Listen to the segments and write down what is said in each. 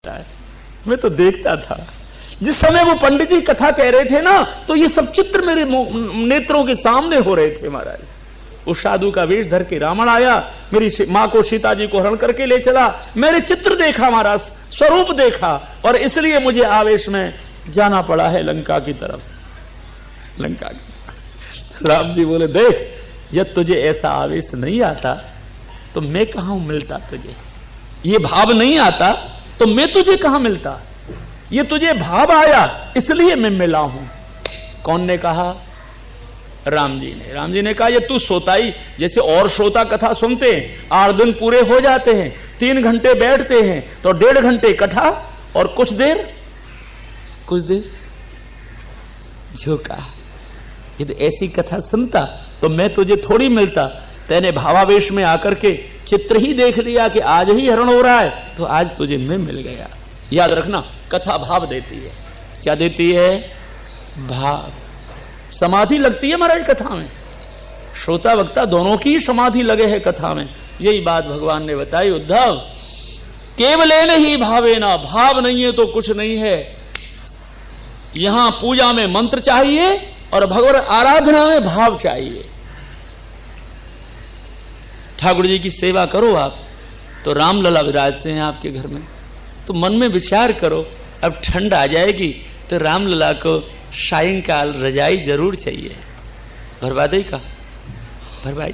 है। मैं तो देखता था जिस समय वो पंडित जी कथा कह रहे थे ना, तो ये सब चित्र मेरे नेत्रों के सामने हो रहे थे महाराज। उस साधु का वेश धर के रावण आया, मेरी मां को सीता जी को हरण करके ले चला। मैंने चित्र देखा, महाराज स्वरूप देखा, और इसलिए मुझे आवेश में जाना पड़ा है लंका की तरफ। लंका की राम जी बोले, देख जब तुझे ऐसा आवेश नहीं आता तो मैं कहां मिलता तुझे, ये भाव नहीं आता तो मैं तुझे कहां मिलता, ये तुझे भाव आया इसलिए मैं मिला हूं। कौन ने कहा? राम जी ने। राम जी ने कहा, ये तू सोताई जैसे और श्रोता कथा सुनते हैं, 8 दिन पूरे हो जाते हैं, 3 घंटे बैठते हैं तो 1.5 घंटे कथा और कुछ देर जो कहा, यदि ऐसी कथा सुनता तो मैं तुझे थोड़ी मिलता। तेने भावावेश में आकर के चित्र ही देख लिया कि आज ही हरण हो रहा है, तो आज तुझे मैं मिल गया। याद रखना, कथा भाव देती है। क्या देती है? भाव। समाधि लगती है महाराज कथा में, श्रोता वक्ता दोनों की समाधि लगे है कथा में। यही बात भगवान ने बताई, उद्धव केवलेन ही भावेना, भाव नहीं है तो कुछ नहीं है। यहां पूजा में मंत्र चाहिए और भगवान आराधना में भाव चाहिए। ठाकुर जी की सेवा करो आप तो रामलला विराजते हैं आपके घर में, तो मन में विचार करो, अब ठंड आ जाएगी तो रामलला को सायंकाल रजाई जरूर चाहिए। भरवा दे का भरवाई,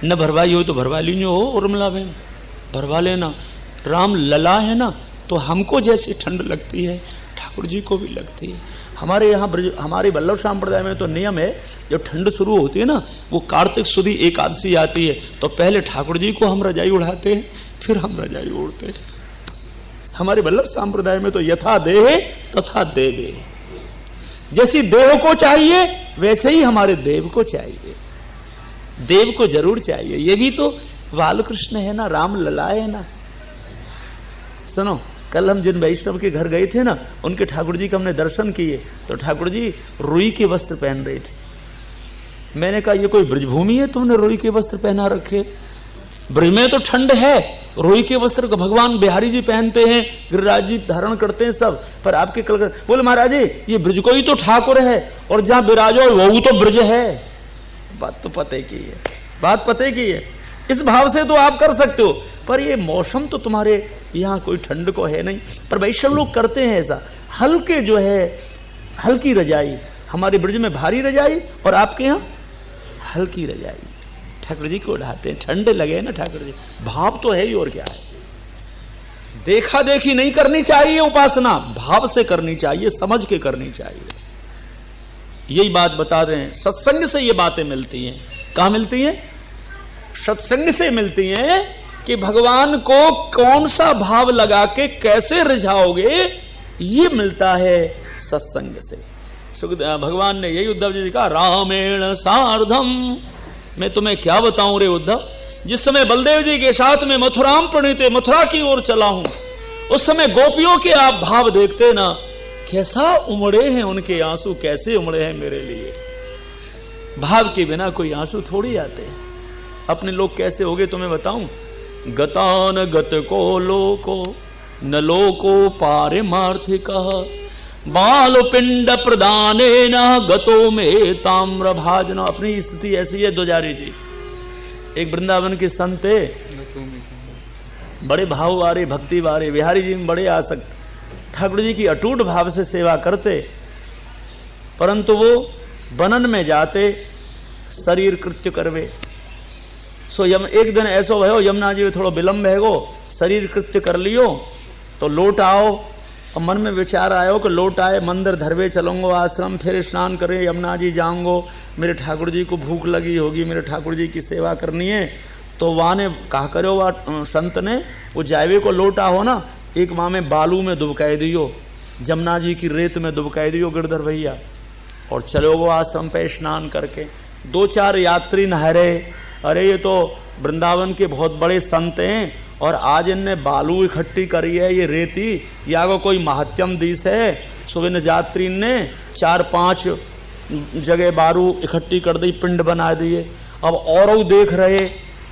न भरवाई हो तो भरवा लीजिए हो, उर्मिला बहन भरवा लेना। राम लला है ना, तो हमको जैसे ठंड लगती है ठाकुर जी को भी लगती है। हमारे यहाँ हमारे वल्लभ संप्रदाय में तो नियम है, जब ठंड शुरू होती है ना, वो कार्तिक सुदी एकादशी आती है तो पहले ठाकुर जी को हम रजाई उड़ाते हैं, फिर हम रजाई ओढ़ते हैं। हमारे वल्लभ संप्रदाय में तो यथा देह तथा देवे, जैसी देव को चाहिए वैसे ही हमारे देव को चाहिए। देव को जरूर चाहिए, ये भी तो बालकृष्ण है ना, राम लला है ना। सुनो, कल हम जिन वैष्णव के घर गए थे ना, उनके ठाकुर जी के हमने दर्शन किए तो ठाकुर जी रुई के वस्त्र पहन रहे थे। मैंने कहा, ये कोई ब्रजभूमि है तुमने रुई के वस्त्र पहना रखे? ब्रज में तो ठंड है, रुई के वस्त्र को भगवान बिहारी जी पहनते हैं, गिरिराज जी धारण करते हैं सब, पर आपके कल बोले महाराज ये ब्रज को ही तो ठाकुर है और जहां विराजो वो तो ब्रज है। बात तो पते की है, बात पते की है। इस भाव से तो आप कर सकते हो, पर ये मौसम तो तुम्हारे यहाँ कोई ठंड को है नहीं। पर वैष्णव लोग करते हैं ऐसा, हल्के जो है हल्की रजाई, हमारे ब्रज में भारी रजाई और आपके यहाँ हल्की रजाई ठाकुर जी को उड़ाते हैं। ठंड लगे ना ठाकुर जी, भाव तो है ही, और क्या है। देखा देखी नहीं करनी चाहिए, उपासना भाव से करनी चाहिए, समझ के करनी चाहिए। यही बात बता रहे हैं, सत्संग से ये बातें मिलती हैं। कहां मिलती हैं? सत्संग से मिलती हैं कि भगवान को कौन सा भाव लगा के कैसे रिझाओगे, ये मिलता है सत्संग से। भगवान ने यही उद्धव जी कहा, रामेण सार्धम। मैं तुम्हें क्या बताऊं रे उद्धव, जिस समय बलदेव जी के साथ में मथुराम प्रणीते मथुरा की ओर चला हूं, उस समय गोपियों के आप भाव देखते ना, कैसा उमड़े हैं उनके आंसू, कैसे उमड़े हैं मेरे लिए। भाव के बिना कोई आंसू थोड़ी आते हैं। अपने लोग कैसे हो गए तुम्हें बताऊं, गतान गत को लोको न लोको पारिमार्थिक बाल पिंड प्रदाने न गतो में ताम्र भाजन। अपनी स्थिति ऐसी है दुजारी जी। एक वृंदावन के संत है, बड़े भाव वाले भक्ति वाले, बिहारी जी में बड़े आसक्त, ठाकुर जी की अटूट भाव से सेवा करते, परंतु वो बनन में जाते शरीर कृत्य करवे। सो एक दिन ऐसो भयो, यमुना जी में थोड़ा विलम्ब है गो, शरीर कृत्य कर लियो तो लौट आओ, और मन में विचार आयो कि लौट आए मंदिर धरवे चलूंगो आश्रम, फिर स्नान करें यमुना जी जाऊंगो, मेरे ठाकुर जी को भूख लगी होगी, मेरे ठाकुर जी की सेवा करनी है। तो वहां ने कहा करो, वह संत ने वो जावे को लौटा हो ना, एक माँ में बालू में दुबकाई दियो, जमुना जी की रेत में दुबकाई दियो गिरधर भैया, और चलो वो आश्रम पे स्नान करके। 2-4 यात्री नहा रहे, अरे ये तो वृंदावन के बहुत बड़े संत हैं और आज इनने बालू इकट्ठी करी है, ये रेती या वो कोई महात्यम दिस है। सुबह यात्री ने 4-5 जगह बालू इकट्ठी कर दी, पिंड बना दिए। अब और देख रहे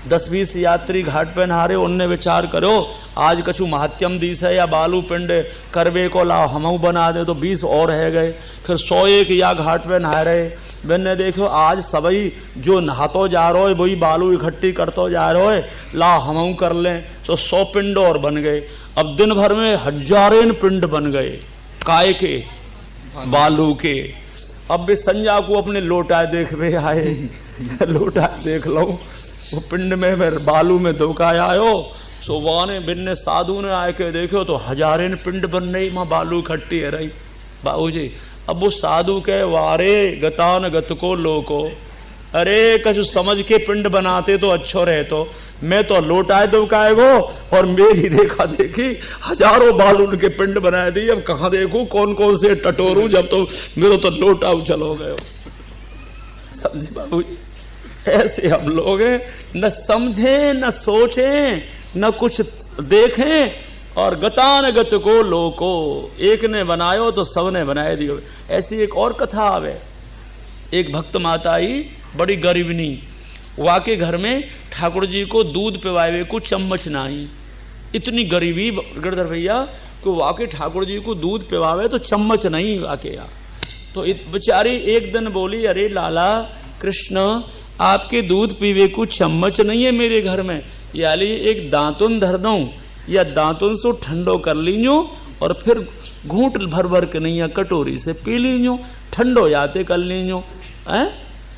10-20 यात्री घाट पे नहारे, उनने विचार करो आज कछु महत्यम दिस है या बालू पिंड करवे को लाओ हमऊ बना दे, तो 20 और है गए। फिर 101 या घाट पे नहा रहे, मैंने देखो आज सभी जो नहातो जा रहे हो वही बालू इकट्ठी करतो जा रहे हो, लाओ हमऊ कर लें, तो 100 पिंड और बन गए। अब दिन भर में 1000 पिंड बन गए, काय के? बालू के। अब भी संजा को अपने लोटा देख वे आए लोटा देख लो, वो पिंड में बालू में धोकाया आयो, सो वाने बिन्ने साधु ने आए के देखो तो 1000 पिंड बन रही, माँ बालू इकट्ठी है रही। बाबू जी अब वो साधु के वारे गतान गत को लोको, अरे कछु समझ के पिंड बनाते तो अच्छो रहे, तो मैं तो लोटाए धोकाएगो और मेरी देखा देखी 1000 बालू के पिंड बनाए दी। अब कहाँ देखू कौन कौन से टटोरू, जब तो मेरे तो लोटा उछल हो गए। समझे बाबू जी, ऐसे हम लोग न समझें न सोचें न कुछ देखें और गतानगत को लोको, एक ने बनायो तो सबने बनाए दियो। ऐसी एक और कथा आवे, एक भक्त माता आई बड़ी गरीबनी, वाके घर में ठाकुर जी को दूध पिवावे को चम्मच नहीं, इतनी गरीबी गिरधर भैया को वाके ठाकुर जी को दूध पिवावे तो चम्मच नहीं वाके या। तो बेचारी एक दिन बोली, अरे लाला कृष्ण आपके दूध पीवे को चम्मच नहीं है मेरे घर में, यानी एक दांतुन धर दऊं या दांतुन से ठंडो कर लीजो और फिर घूंट भर भर के नहीं या कटोरी से पी लीजो, ठंडो जाते कर लीजो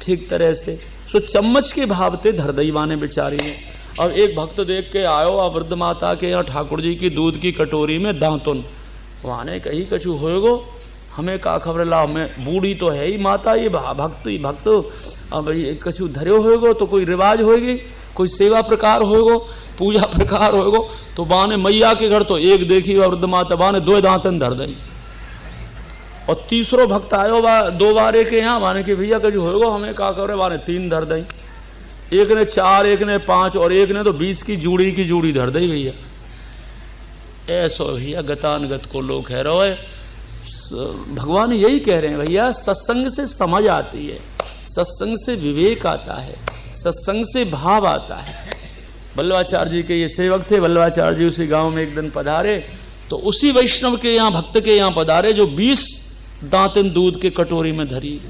ठीक तरह से। सो चम्मच के भाव ते धर दई वाने बेचारी ने। और एक भक्त देख के आयो आ वृद्ध माता के यहाँ ठाकुर जी की दूध की कटोरी में दांतुन, वाने कही कछु होएगो, हमें का खबर ला, मैं बूढ़ी तो है ही माता, ये भक्त अब कछु धर्यो होएगो तो कोई रिवाज होएगी, कोई सेवा प्रकार होएगो, पूजा प्रकार होएगो। तो बाने मैया के घर तो एक देखी वृद्ध माता, बाने 2 दांतन धर दई। और तीसरो भक्त आयो 2 बारे के यहाँ, माने कि भैया कछु होएगो, हमें का खबर, बाने 3 धर दई। एक ने 4, एक ने 5 और एक ने तो 20 की जूड़ी धर दई भैया। ऐसो भैया गतानगत को लोग कह रहे है। भगवान यही कह रहे हैं भैया, सत्संग से समझ आती है, सत्संग से विवेक आता है, सत्संग से भाव आता है। वल्लभाचार्य जी के ये सेवक थे, वल्लभाचार्य जी उसी गांव में एक दिन पधारे, तो उसी वैष्णव के यहाँ भक्त के यहाँ पधारे जो 20 दांतन दूध के कटोरी में धरी।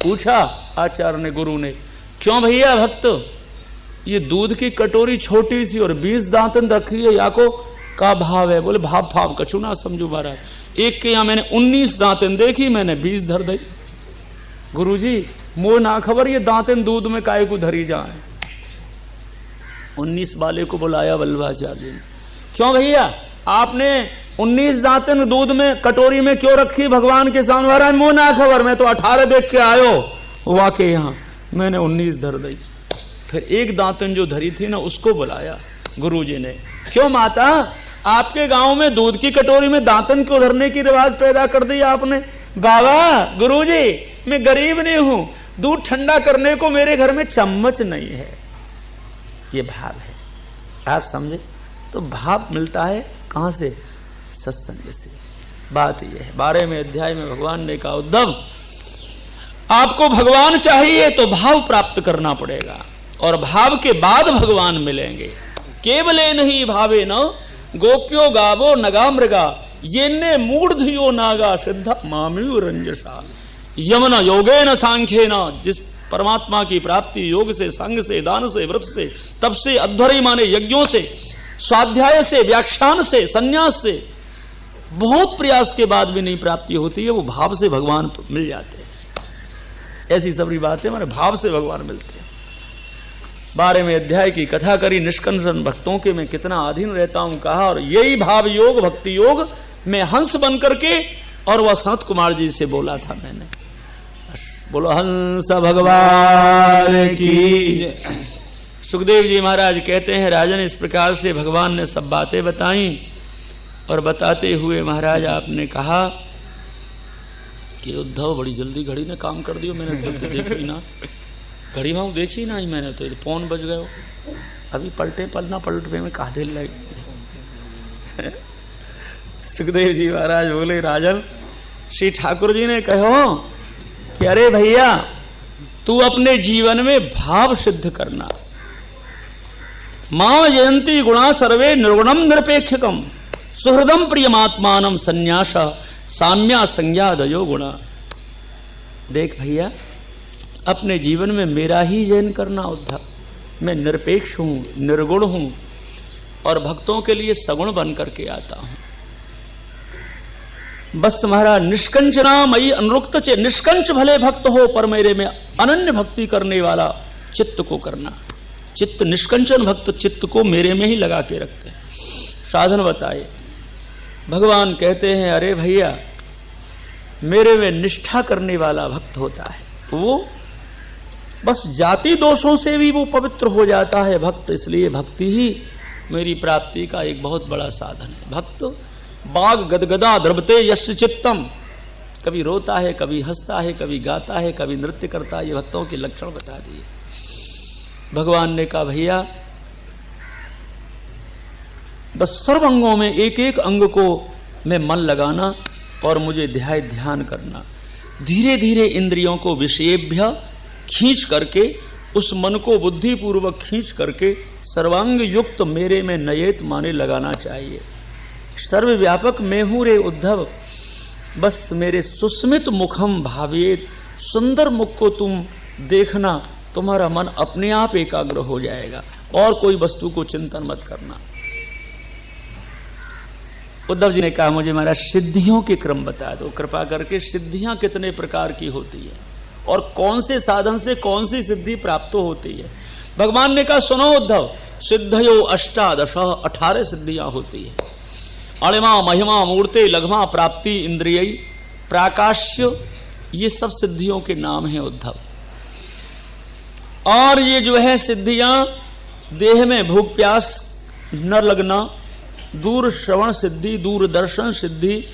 पूछा आचार्य ने, गुरु ने, क्यों भैया भक्त ये दूध की कटोरी छोटी सी और 20 दांतन रखी है, या को का भाव है? बोले भाव कछु ना समझू महाराज, एक के यहाँ मैंने 19 दांतन देखी, मैंने 20 धर दी। गुरुजी मोह ना खबर ये दांतन दूध में काय को धरी जाए। 19 वाले को बुलाया वल्लभाचार्य ने, क्यों भैया आपने 19 दांतन दूध में कटोरी में क्यों रखी भगवान के सामने? महाराज मोह ना खबर, मैं तो 18 देख के आयो वाके यहाँ, मैंने 19 धर दी। फिर एक दांतन जो धरी थी ना उसको बुलाया गुरुजी ने, क्यों माता आपके गांव में दूध की कटोरी में दांतन को धरने की रिवाज पैदा कर दी आपने? बाबा गुरुजी मैं गरीब नहीं हूं, दूध ठंडा करने को मेरे घर में चम्मच नहीं है। ये भाव है, आप समझे? तो भाव मिलता है कहां से? सत्संग से। बात यह है, 12वें अध्याय में भगवान ने कहा, उद्धव आपको भगवान चाहिए तो भाव प्राप्त करना पड़ेगा, और भाव के बाद भगवान मिलेंगे। केवले नहीं भावे न गोप्यो गावो नगा मृगा, ये ने मूढ़धियो नागा सिद्धा मामयु रंजसा। यमन योगे न सांख्ये न, जिस परमात्मा की प्राप्ति योग से, संग से, दान से, व्रत से, तप से, अध्वर्य माने यज्ञों से, स्वाध्याय से, व्याख्यान से, संन्यास से, बहुत प्रयास के बाद भी नहीं प्राप्ति होती है, वो भाव से भगवान मिल जाते हैं। ऐसी सबरी बात है, माने भाव से भगवान मिलते हैं। 12वें अध्याय की कथा करी, निष्कंसन भक्तों के मैं कितना अधीन रहता हूं कहा, और यही भाव योग, भक्ति योग में हंस बन करके, और वह सनत कुमार जी से बोला था मैंने। बोलो हंस भगवान की। सुखदेव जी महाराज कहते हैं, राजन इस प्रकार से भगवान ने सब बातें बताई, और बताते हुए महाराज आपने कहा कि उद्धव बड़ी जल्दी घड़ी ने काम कर दियो, मैंने जल्दी देखी ना, घड़ी में देखी ना ही मैंने, तो पौन बज गए, अभी पलटे पलना पलट पे में कहा दिल लगे। सुखदेव जी महाराज बोले, राजन श्री ठाकुर जी ने कहो कि अरे भैया तू अपने जीवन में भाव सिद्ध करना, मां जयंती गुणा सर्वे निर्गुणम निरपेक्षकम सुहृदम प्रियमात्मानम संन्यास साम्या संज्ञादयो गुणा। देख भैया, अपने जीवन में मेरा ही जयन करना उद्धव। मैं निरपेक्ष हूं, निर्गुण हूं और भक्तों के लिए सगुण बन करके आता हूं। बस तुम्हारा निष्कंचना मई अनुरुक्त चे, निष्कंच भले भक्त हो पर मेरे में अनन्य भक्ति करने वाला चित्त को करना। चित्त निष्कंचन भक्त चित्त को मेरे में ही लगा के रखते हैं। साधन बताए भगवान, कहते हैं अरे भैया, मेरे में निष्ठा करने वाला भक्त होता है, वो बस जाति दोषों से भी वो पवित्र हो जाता है भक्त। इसलिए भक्ति ही मेरी प्राप्ति का एक बहुत बड़ा साधन है। भक्त बाग गदगदा द्रवते यस्य चित्तम, कभी रोता है, कभी हंसता है, कभी गाता है, कभी नृत्य करता है। ये भक्तों के लक्षण बता दिए। भगवान ने कहा भैया, बस सर्व अंगों में एक एक अंग को मैं मन लगाना और मुझे ध्यान करना। धीरे धीरे इंद्रियों को विषयेभ्य खींच करके, उस मन को बुद्धि पूर्वक खींच करके सर्वांग युक्त मेरे में नयेत माने लगाना चाहिए। सर्वव्यापक मैं हूं रे उद्धव, बस मेरे सुस्मित मुखम भावेत, सुंदर मुख को तुम देखना, तुम्हारा मन अपने आप एकाग्र हो जाएगा और कोई वस्तु को चिंतन मत करना। उद्धव जी ने कहा मुझे महाराज सिद्धियों के क्रम बता दो कृपा करके। सिद्धियां कितने प्रकार की होती है और कौन से साधन से कौन सी सिद्धि प्राप्त होती है। भगवान ने कहा सुनो उद्धव, सिद्धयो अष्टादश, 18 सिद्धियां होती है। अणिमा महिमा मूर्ते लघमा प्राप्ति इंद्रिय प्राकाश्य, ये सब सिद्धियों के नाम हैं उद्धव। और ये जो है सिद्धियां, देह में भूख प्यास न लगना, दूर श्रवण सिद्धि, दूरदर्शन सिद्धि,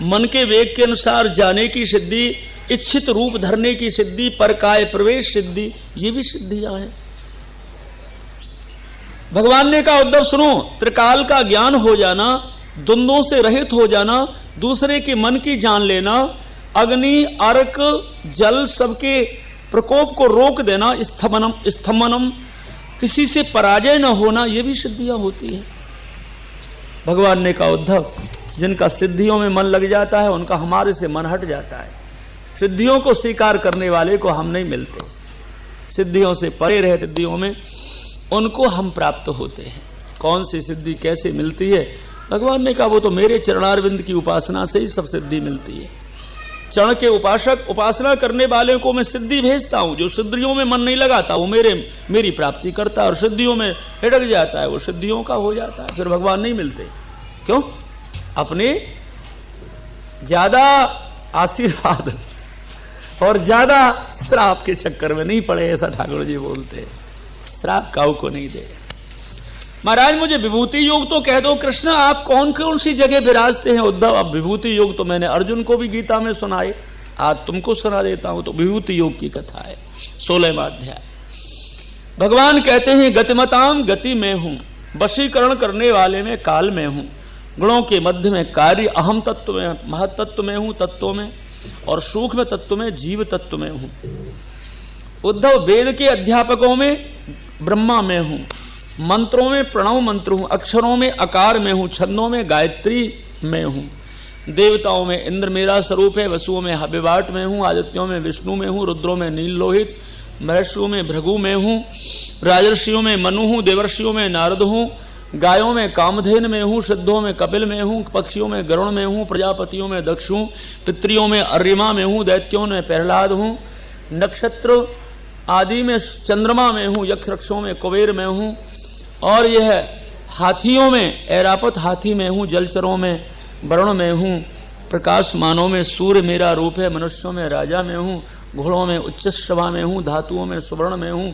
मन के वेग के अनुसार जाने की सिद्धि, इच्छित रूप धरने की सिद्धि, परकाय प्रवेश सिद्धि, ये भी सिद्धियां हैं। भगवान ने कहा उद्धव सुनो, त्रिकाल का ज्ञान हो जाना, द्वंद्वों से रहित हो जाना, दूसरे के मन की जान लेना, अग्नि अर्क जल सबके प्रकोप को रोक देना, स्तमनम, किसी से पराजय न होना, ये भी सिद्धियां होती है। भगवान ने कहा उद्धव, जिनका सिद्धियों में मन लग जाता है उनका हमारे से मन हट जाता है। सिद्धियों को स्वीकार करने वाले को हम नहीं मिलते, सिद्धियों से परे रहे, सिद्धियों में उनको हम प्राप्त होते हैं। कौन सी सिद्धि कैसे मिलती है? भगवान ने कहा वो तो मेरे चरणारविंद की उपासना से ही सब सिद्धि मिलती है। चरण के उपासक उपासना करने वाले को मैं सिद्धि भेजता हूं। जो सिद्धियों में मन नहीं लगाता वो मेरी प्राप्ति करता है, और सिद्धियों में हिड़क जाता है वो सिद्धियों का हो जाता है। फिर भगवान नहीं मिलते। क्यों? अपने ज्यादा आशीर्वाद और ज्यादा श्राप के चक्कर में नहीं पड़े, ऐसा ठाकुर जी बोलते हैं। श्राप काऊ को नहीं दे। महाराज मुझे विभूति योग तो कह दो। कृष्ण आप कौन कौन सी जगह विराजते हैं? उद्धव अब विभूति योग तो मैंने अर्जुन को भी गीता में सुनाए, आज तुमको सुना देता हूं। तो विभूति योग की कथा है 16वां अध्याय। भगवान कहते हैं गतिमताम गति में हूं, वशीकरण करने वाले में काल में हूं, गुणों के मध्य में कार्य अहम तत्व में, महतत्व में हूं, तत्वों में, और सूक्ष्म तत्व में, जीव तत्व में हूं। उद्धव वेद के अध्यापकों में ब्रह्मा में हूं, मंत्रों में प्रणव मंत्र हूं, अक्षरों में आकार में हूं, छंदों में गायत्री में हूं, देवताओं में इंद्र मेरा स्वरूप है, वसुओं में हव्यवाट में हूं, आदित्यों में विष्णु में हूं, रुद्रों में नील लोहित, महर्षियों में भृगु में हूं, राजर्षियों में मनु हूं, देवर्षियों में नारद हूं, गायों में कामधेन में हूं, सिद्धों में कपिल में हूं, पक्षियों में गरुण में हूं, प्रजापतियों में दक्ष हूं, पितरियों में अर्यमा में हूं, दैत्यों में प्रहलाद हूं, नक्षत्र आदि में चंद्रमा में हूं, यक्षरक्षों में कुबेर में हूं, और यह हाथियों में ऐरापत हाथी में हूं, जलचरों में वरुण में हूं, प्रकाशमानों में सूर्य मेरा रूप है, मनुष्यों में राजा में हूं, घोड़ों में उच्चश्रवा में हूं, धातुओं में सुवर्ण में हूं,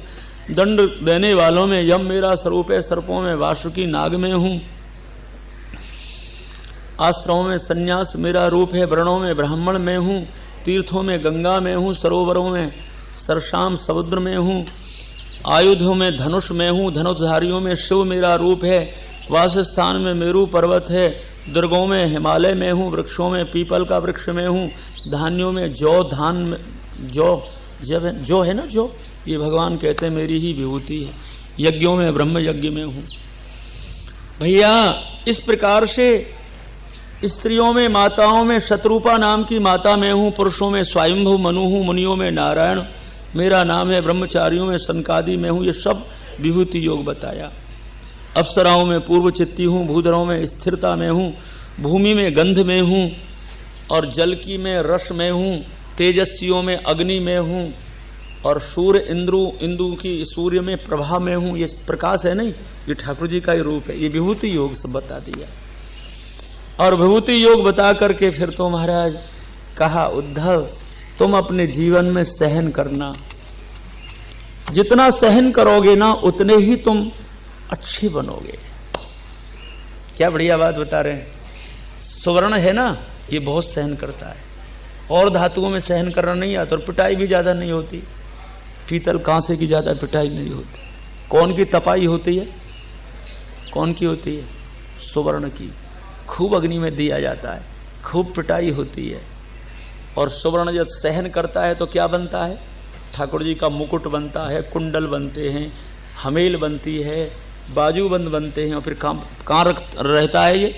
दंड देने वालों में यम मेरा स्वरूप है, सर्पों में वासुकी नाग में हूं, आश्रमों में सन्यास मेरा रूप है, वर्णों में ब्राह्मण में हूं, तीर्थों में गंगा में हूं, सरोवरों में सरसाम समुद्र में हूं, आयुधों में धनुष में हूं, धनुषधारियों में शिव मेरा रूप है, वासस्थान में मेरू पर्वत है, दुर्गों में हिमालय में हूं, वृक्षों में पीपल का वृक्ष में हूं, धान्यों में जौ, धान में जौ है ना, जो ये भगवान कहते हैं मेरी ही विभूति है। यज्ञों में ब्रह्म यज्ञ में हूँ। भैया इस प्रकार से स्त्रियों में माताओं में शत्रुपा नाम की माता में हूँ, पुरुषों में स्वयंभू मनु हूँ, मुनियों में नारायण मेरा नाम है, ब्रह्मचारियों में सनकादि में हूँ। ये सब विभूति योग बताया। अप्सराओं में पूर्व चित्ती हूँ, भूधरों में स्थिरता में हूँ, भूमि में गंध में हूँ, और जल की में रस में हूँ, तेजस्वियों में अग्नि में हूँ, और सूर्य इंदु की सूर्य में प्रभा में हूँ। ये प्रकाश है नहीं, ये ठाकुर जी का ही रूप है। ये विभूति योग सब बता दिया। और विभूति योग बता करके फिर तो महाराज कहा, उद्धव तुम अपने जीवन में सहन करना, जितना सहन करोगे ना उतने ही तुम अच्छे बनोगे। क्या बढ़िया बात बता रहे हैं। सुवर्ण है ना, ये बहुत सहन करता है, और धातुओं में सहन करना नहीं आता, और पिटाई भी ज्यादा नहीं होती। पीतल कांसे की ज्यादा पिटाई नहीं होती। कौन की तपाई होती है? कौन की होती है? सुवर्ण की। खूब अग्नि में दिया जाता है, खूब पिटाई होती है। और सुवर्ण जब सहन करता है तो क्या बनता है? ठाकुर जी का मुकुट बनता है, कुंडल बनते हैं, हमेल बनती है, बाजूबंद बनते हैं, और फिर कहाँ रहता है ये?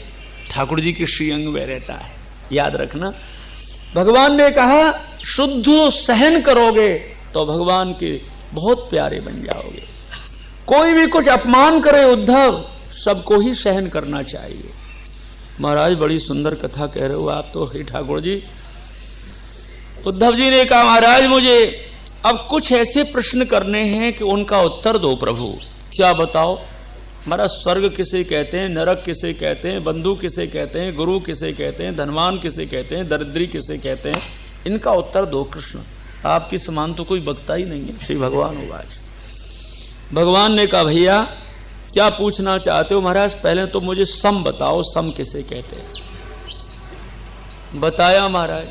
ठाकुर जी के श्रीअंग में रहता है। याद रखना, भगवान ने कहा शुद्ध सहन करोगे तो भगवान के बहुत प्यारे बन जाओगे। कोई भी कुछ अपमान करे उद्धव, सबको ही सहन करना चाहिए। महाराज बड़ी सुंदर कथा कह रहे हो आप तो, हे ठाकुर जी। उद्धव जी ने कहा, महाराज मुझे अब कुछ ऐसे प्रश्न करने हैं कि उनका उत्तर दो प्रभु। क्या बताओ? हमारा स्वर्ग किसे कहते हैं, नरक किसे कहते हैं, बंधु किसे कहते हैं, गुरु किसे कहते हैं, धनवान किसे कहते हैं, दरिद्री किसे कहते हैं, इनका उत्तर दो कृष्ण। आपकी समान तो कोई बकता ही नहीं है। श्री भगवान उवाच। भगवान ने कहा, भैया क्या पूछना चाहते हो? महाराज पहले तो मुझे सम बताओ, सम किसे कहते हैं? बताया महाराज,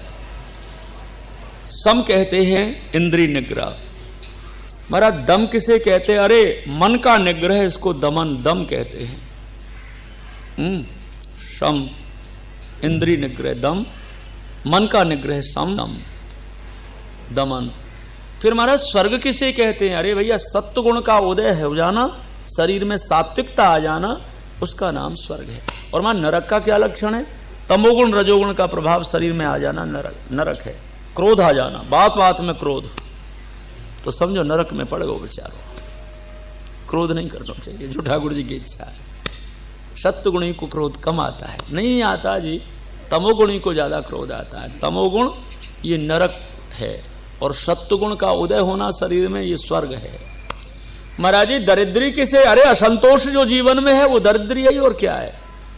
सम कहते हैं इंद्रिय निग्रह। महाराज दम किसे कहते हैं? अरे मन का निग्रह, इसको दमन दम कहते हैं। सम इंद्रिय निग्रह, दम मन का निग्रह, सम दम दमन। फिर महाराज स्वर्ग किसे कहते हैं? अरे भैया सत्व गुण का उदय है, हो जाना, शरीर में सात्विकता आ जाना, उसका नाम स्वर्ग है। और वहां नरक का क्या लक्षण है? तमोगुण रजोगुण का प्रभाव शरीर में आ जाना नरक है। क्रोध आ जाना, बात बात में क्रोध, तो समझो नरक में पड़ गए बेचारो। क्रोध नहीं करना चाहिए, जो ठाकुर जी की इच्छा है। सत्वगुणी को क्रोध कम आता है, नहीं आता जी, तमोगुणी को ज्यादा क्रोध आता है। तमोगुण ये नरक है, और सत्वगुण का उदय होना शरीर में ये स्वर्ग है। महाराज जी दरिद्री किसे? अरे असंतोष जो जीवन में है वो दरिद्री है, और क्या है?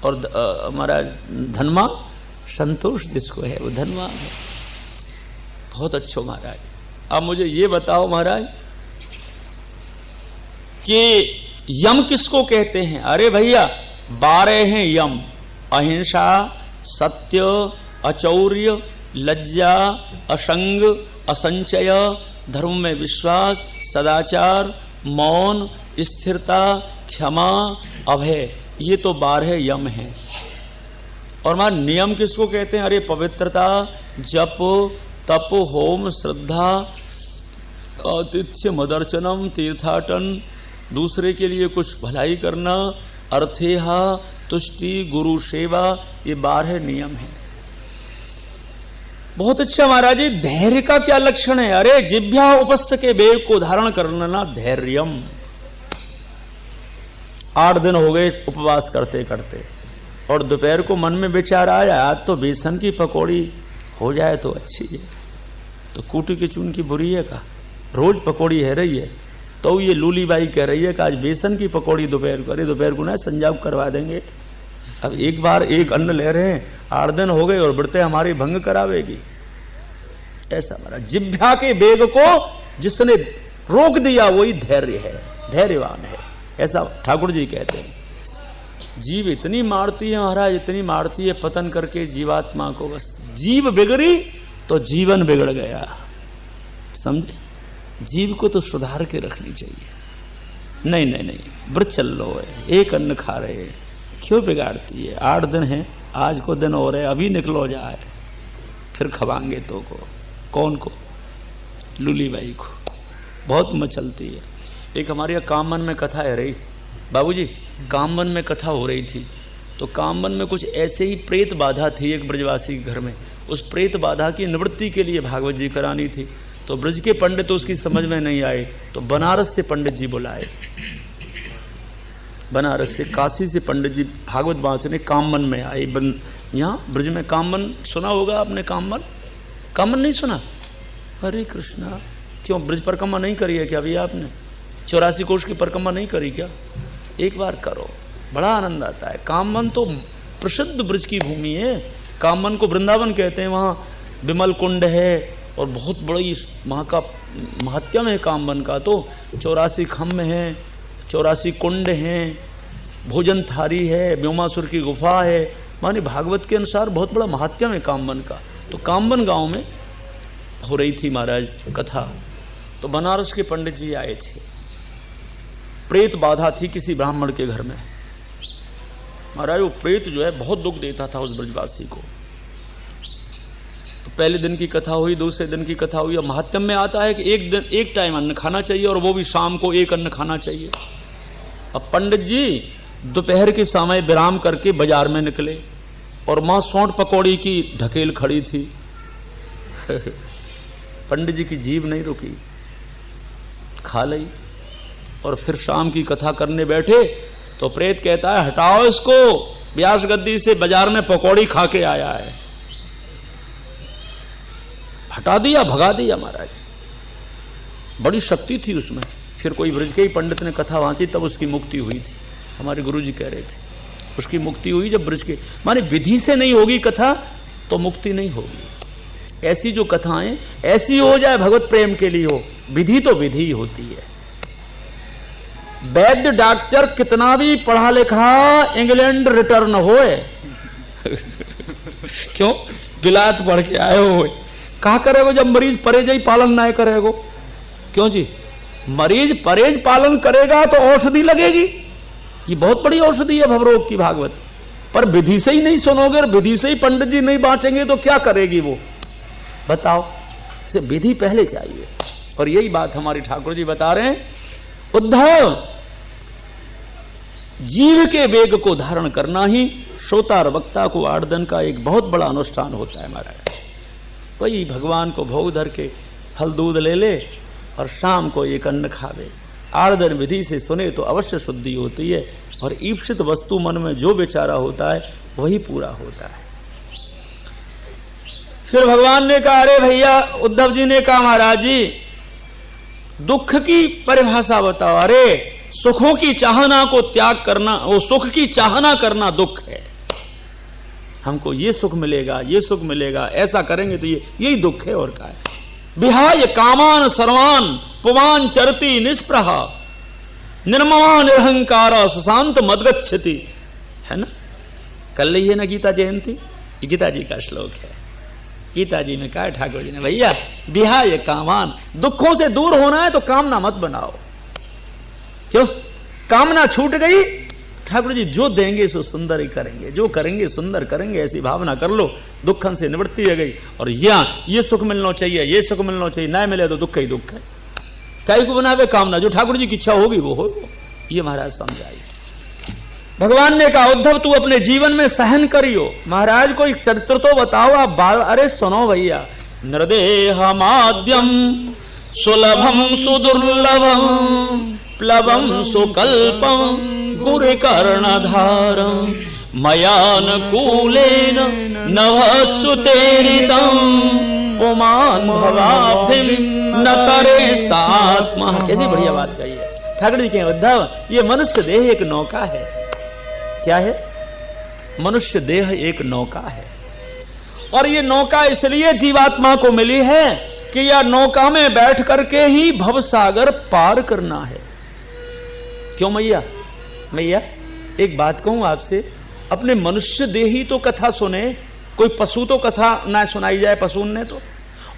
और महाराज धनवान, संतोष जिसको है वो धनवान है। बहुत अच्छो महाराज। अब मुझे ये बताओ महाराज कि यम किसको कहते हैं? अरे भैया 12 हैं यम। अहिंसा, सत्य, अचौर्य, लज्जा, असंग, असंचय, धर्म में विश्वास, सदाचार, मौन, स्थिरता, क्षमा, अभय, ये तो 12 यम हैं। और हमारे नियम किसको कहते हैं? अरे पवित्रता, जप, तप, होम, श्रद्धा, आतिथ्य, मदर्चनम, तीर्थाटन, दूसरे के लिए कुछ भलाई करना, अर्थेहा, तुष्टि, गुरु सेवा, ये 12 नियम हैं। बहुत अच्छा महाराज जी। धैर्य का क्या लक्षण है? अरे जिभ्या उपस्थ के वेग को धारण करना धैर्यम। 8 दिन हो गए उपवास करते करते, और दोपहर को मन में विचार आया आज तो बेसन की पकौड़ी हो जाए तो अच्छी है, तो कूटी की चून की बुरी है का? रोज पकौड़ी है रही है, तो ये लूली बाई कह रही है कि आज बेसन की पकौड़ी दोपहर को। अरे दोपहर को ना संजाब करवा देंगे। अब एक बार एक अन्न ले रहे हैं, 8 दिन हो गए, और व्रते हमारी भंग करावेगी। ऐसा हमारा जिभ्या के वेग को जिसने रोक दिया वही धैर्य है, धैर्यवान है, ऐसा ठाकुर जी कहते हैं। जीव इतनी मारती है महाराज, इतनी मारती है पतन करके जीवात्मा को। बस जीव बिगड़ी तो जीवन बिगड़ गया, समझे? जीव को तो सुधार के रखनी चाहिए। नहीं नहीं नहीं, व्रत चल लो है, एक अन्न खा रहे हैं, क्यों बिगाड़ती है? 8 दिन है, आज को दिन हो रहे, अभी निकलो जाए, फिर खवाएंगे तो को। कौन को? लूली बाई को। बहुत मचलती है। एक हमारे यहाँ कामवन में कथा है रही बाबूजी, कामवन में कथा हो रही थी। तो कामवन में कुछ ऐसे ही प्रेत बाधा थी एक ब्रजवासी के घर में। उस प्रेत बाधा की निवृत्ति के लिए भागवत जी करानी थी। तो ब्रज के पंडित तो उसकी समझ में नहीं आए, तो बनारस से पंडित जी बुलाए। बनारस से, काशी से पंडित जी भागवत बांचने कामवन में आए। यहाँ ब्रज में कामवन सुना होगा आपने? कामवन नहीं सुना? हरे कृष्णा, क्यों ब्रज परिक्रमा नहीं करी है क्या अभी आपने? 84 कोष की परिक्रमा नहीं करी क्या? एक बार करो, बड़ा आनंद आता है। कामवन तो प्रसिद्ध ब्रज की भूमि है। कामवन को वृंदावन कहते हैं। वहाँ विमल कुंड है और बहुत बड़ी वहाँ का महत्व है कामवन का। तो 84 खम्भ हैं, 84 कुंड हैं, भोजन थारी है, व्योमासुर की गुफा है। माने भागवत के अनुसार बहुत बड़ा महत्व है कामवन का। तो कामवन गांव में हो रही थी महाराज कथा। तो बनारस के पंडित जी आए थे। प्रेत बाधा थी किसी ब्राह्मण के घर में। महाराज वो प्रेत जो है बहुत दुख देता था उस ब्रजवासी को। तो पहले दिन की कथा हुई, दूसरे दिन की कथा हुई। अब महात्म्य में आता है कि एक टाइम अन्न खाना चाहिए और वो भी शाम को एक अन्न खाना चाहिए। अब पंडित जी दोपहर के समय विराम करके बाजार में निकले और मां सौंठ पकौड़ी की ढकेल खड़ी थी। पंडित जी की जीभ नहीं रुकी, खा ली। और फिर शाम की कथा करने बैठे तो प्रेत कहता है हटाओ इसको, व्यास गद्दी से बाजार में पकौड़ी खा के आया है। हटा दिया, भगा दिया महाराज। बड़ी शक्ति थी उसमें। फिर कोई ब्रज के ही पंडित ने कथा वांची, तब उसकी मुक्ति हुई थी। हमारे गुरुजी कह रहे थे उसकी मुक्ति हुई जब ब्रज के, माने विधि से नहीं होगी कथा तो मुक्ति नहीं होगी। ऐसी जो कथाएं ऐसी हो जाए भगवत प्रेम के लिए हो, विधि तो विधि होती है। वैद्य डॉक्टर कितना भी पढ़ा लिखा इंग्लैंड रिटर्न होए क्यों विलायत पढ़ के आए हो, कहा करेगो जब मरीज परहेज ही पालन ना करेगो? क्यों जी? मरीज परहेज पालन करेगा तो औषधि लगेगी। ये बहुत बड़ी औषधि है भवरोग की भागवत। पर विधि से ही नहीं सुनोगे और विधि से ही पंडित जी नहीं बांचेंगे तो क्या करेगी वो? बताओ। इसे विधि पहले चाहिए। और यही बात हमारे ठाकुर जी बता रहे हैं, उद्धव जीव के वेग को धारण करना ही श्रोता और वक्ता को 8 दिन का एक बहुत बड़ा अनुष्ठान होता है महाराज। वही भगवान को भोग धर के फल दूध ले ले और शाम को एक अन्न खावे। 8 दिन विधि से सुने तो अवश्य शुद्धि होती है और ईप्सित वस्तु मन में जो बेचारा होता है वही पूरा होता है। फिर भगवान ने कहा, अरे भैया, उद्धव जी ने कहा महाराज जी दुख की परिभाषा बताओ। अरे सुखों की चाहना को त्याग करना, वो सुख की चाहना करना दुख है। हमको ये सुख मिलेगा, ये सुख मिलेगा, ऐसा करेंगे तो यही दुख है। और क्या है? विहाय कामान सर्वान पुमान चरती निष्प्रहा निर्ममा निरहंकार सुशांत मदगच्छति, है ना? कल ही है ना गीता जयंती, ये गीता जी का श्लोक है। गीता जी में कहा ठाकुर जी ने, भैया विहाय कामान, दुखों से दूर होना है तो कामना मत बनाओ। क्यों? कामना छूट गई, ठाकुर जी जो देंगे सो सुंदर ही करेंगे, जो करेंगे सुंदर करेंगे, ऐसी भावना कर लो, दुखन से निवृत्ति हो गई। और ये सुख मिलना चाहिए, ये सुख मिलना चाहिए, ना मिले तो दुख ही दुख है। कई को बनावे कामना, जो ठाकुर जी की इच्छा होगी वो होगा। ये महाराज समझाइए। भगवान ने कहा उद्धव तू अपने जीवन में सहन करियो। महाराज कोई चरित्र तो बताओ आप। अरे सुनो भैया, नृदेह माद्यम सुलभम सुदुर्लभम प्लवम सुकल्पम गुरु कर्णधारम मयानुकूलेन नभसुतेरितम पुमान भवाब्धिम न करे सात्मा। कैसी बढ़िया बात कही है ठाकुर जी के। उद्धव ये मनुष्य देह एक नौका है। क्या है? मनुष्य देह एक नौका है। और ये नौका इसलिए जीवात्मा को मिली है कि यह नौका में बैठ करके ही भव सागर पार करना है। क्यों मैया एक बात कहूं आपसे, अपने मनुष्य देही तो कथा सुने, कोई पशु तो कथा ना सुनाई जाए पशु ने तो।